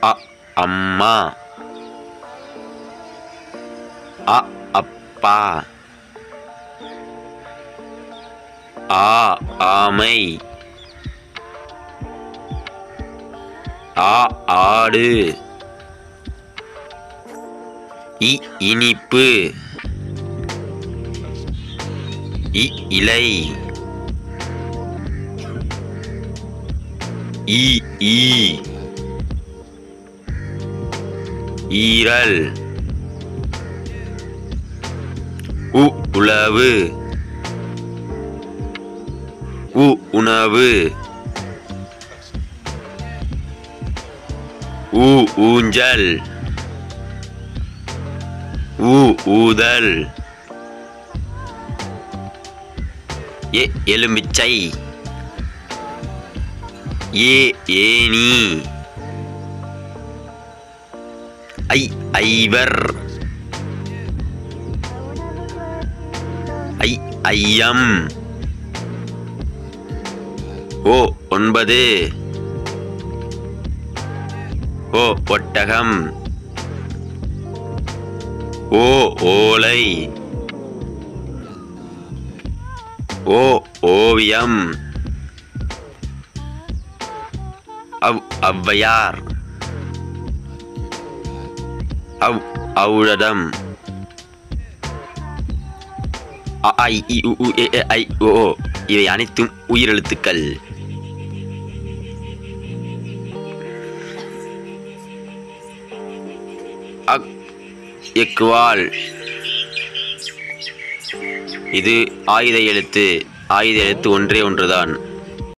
அ அம்மா. அப்பா. ஆமை. ஆடு. இனிப்பு. இலை. ஈரல். உளவு. உணவு. ஊஞ்சல். ஊதல். எலுமிச்சை. ஏணி. ஐவர். ஐயம். 9. ஒட்டகம். ஓலை. ஓவியம். ஔவையார். ஔடதம். இவை அனைத்தும் உயிரெழுத்துக்கள். எக்குவால். இது ஆயுத எழுத்து. ஆயுத எழுத்து ஒன்றே ஒன்றுதான்.